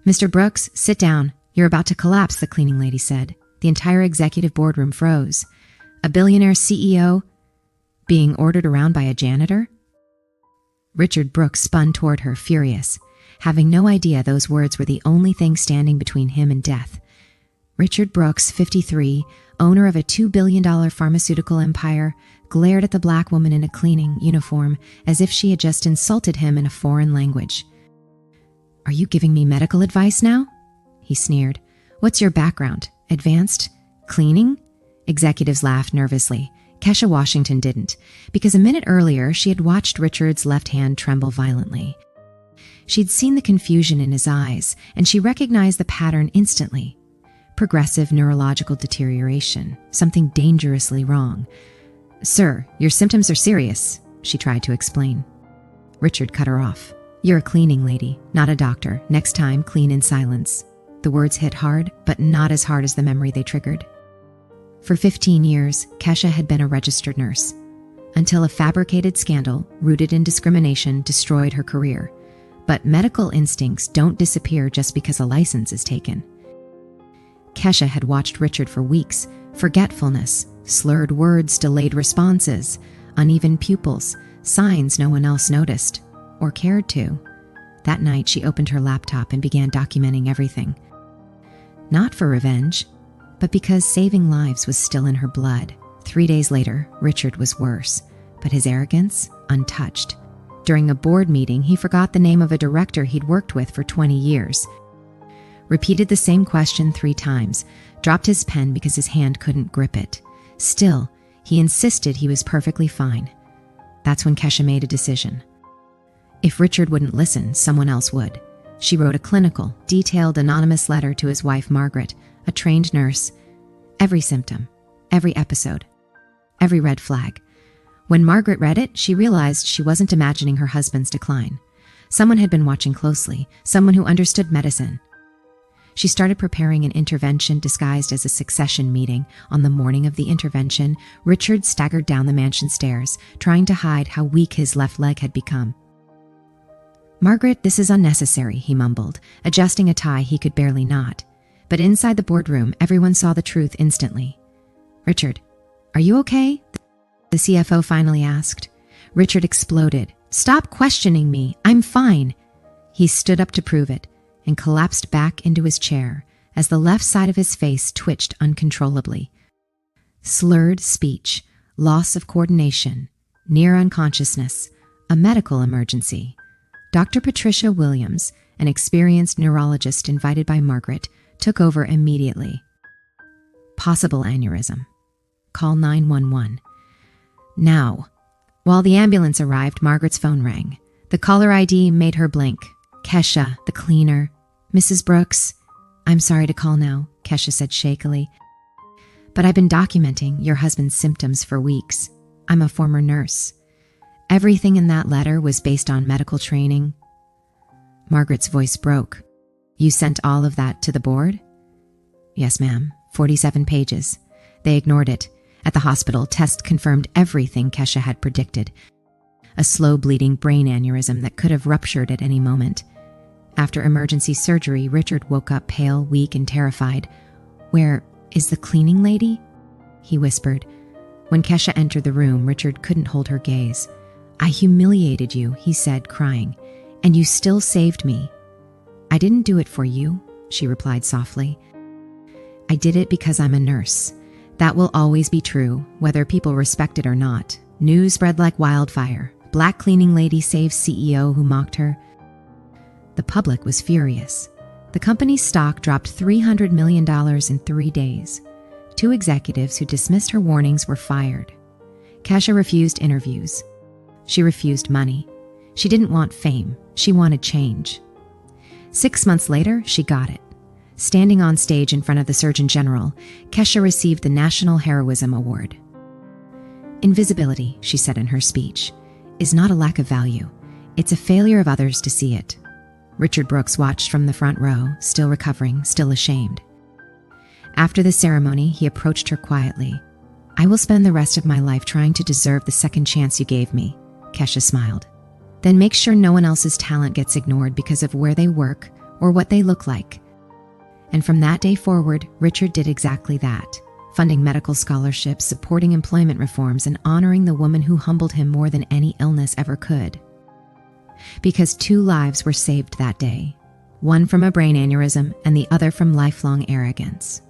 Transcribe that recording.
"Mr. Brooks, sit down. You're about to collapse," the cleaning lady said. The entire executive boardroom froze. A billionaire CEO being ordered around by a janitor? Richard Brooks spun toward her, furious, having no idea those words were the only thing standing between him and death. Richard Brooks, 53, owner of a $2 billion pharmaceutical empire, glared at the black woman in a cleaning uniform as if she had just insulted him in a foreign language. "Are you giving me medical advice now?" he sneered. "What's your background? Advanced cleaning?" Executives laughed nervously. Kesha Washington didn't, because a minute earlier she had watched Richard's left hand tremble violently. She'd seen the confusion in his eyes, and she recognized the pattern instantly. Progressive neurological deterioration, something dangerously wrong. "Sir, your symptoms are serious," she tried to explain. Richard cut her off. "You're a cleaning lady, not a doctor. Next time, clean in silence." The words hit hard, but not as hard as the memory they triggered. For 15 years, Kesha had been a registered nurse, until a fabricated scandal rooted in discrimination destroyed her career. But medical instincts don't disappear just because a license is taken. Kesha had watched Richard for weeks. Forgetfulness, slurred words, delayed responses, uneven pupils, signs no one else noticed or cared to. That night, she opened her laptop and began documenting everything. Not for revenge, but because saving lives was still in her blood. 3 days later, Richard was worse, but his arrogance untouched. During a board meeting, he forgot the name of a director he'd worked with for 20 years. Repeated the same question 3 times, dropped his pen because his hand couldn't grip it. Still, he insisted he was perfectly fine. That's when Kesha made a decision. If Richard wouldn't listen, someone else would. She wrote a clinical, detailed, anonymous letter to his wife, Margaret, a trained nurse. Every symptom, every episode, every red flag. When Margaret read it, she realized she wasn't imagining her husband's decline. Someone had been watching closely, someone who understood medicine. She started preparing an intervention disguised as a succession meeting. On the morning of the intervention, Richard staggered down the mansion stairs, trying to hide how weak his left leg had become. "Margaret, this is unnecessary," he mumbled, adjusting a tie he could barely knot. But inside the boardroom, everyone saw the truth instantly. "Richard, are you okay?" the CFO finally asked. Richard exploded. "Stop questioning me. I'm fine." He stood up to prove it and collapsed back into his chair as the left side of his face twitched uncontrollably. Slurred speech, loss of coordination, near unconsciousness, a medical emergency. Dr. Patricia Williams, an experienced neurologist invited by Margaret, took over immediately. "Possible aneurysm. Call 911. Now." While the ambulance arrived, Margaret's phone rang. The caller ID made her blink. "Kesha, the cleaner." "Mrs. Brooks." "I'm sorry to call now," Kesha said shakily. "But I've been documenting your husband's symptoms for weeks. I'm a former nurse. Everything in that letter was based on medical training." Margaret's voice broke. "You sent all of that to the board?" "Yes, ma'am. 47 pages. They ignored it. At the hospital, tests confirmed everything Kesha had predicted. A slow-bleeding brain aneurysm that could have ruptured at any moment. After emergency surgery, Richard woke up pale, weak, and terrified. "Where is the cleaning lady?" he whispered. When Kesha entered the room, Richard couldn't hold her gaze. "I humiliated you," he said, crying, "and you still saved me." "I didn't do it for you," she replied softly. "I did it because I'm a nurse. That will always be true, whether people respect it or not." News spread like wildfire. Black cleaning lady saves CEO who mocked her. The public was furious. The company's stock dropped $300 million in 3 days. 2 executives who dismissed her warnings were fired. Kesha refused interviews. She refused money. She didn't want fame. She wanted change. 6 months later, she got it. Standing on stage in front of the Surgeon General, Kesha received the National Heroism Award. "Invisibility," she said in her speech, "is not a lack of value. It's a failure of others to see it." Richard Brooks watched from the front row, still recovering, still ashamed. After the ceremony, he approached her quietly. "I will spend the rest of my life trying to deserve the second chance you gave me," Kesha smiled. "Then make sure no one else's talent gets ignored because of where they work or what they look like. And from that day forward, Richard did exactly that, funding medical scholarships, supporting employment reforms, and honoring the woman who humbled him more than any illness ever could. Because 2 lives were saved that day, one from a brain aneurysm and the other from lifelong arrogance.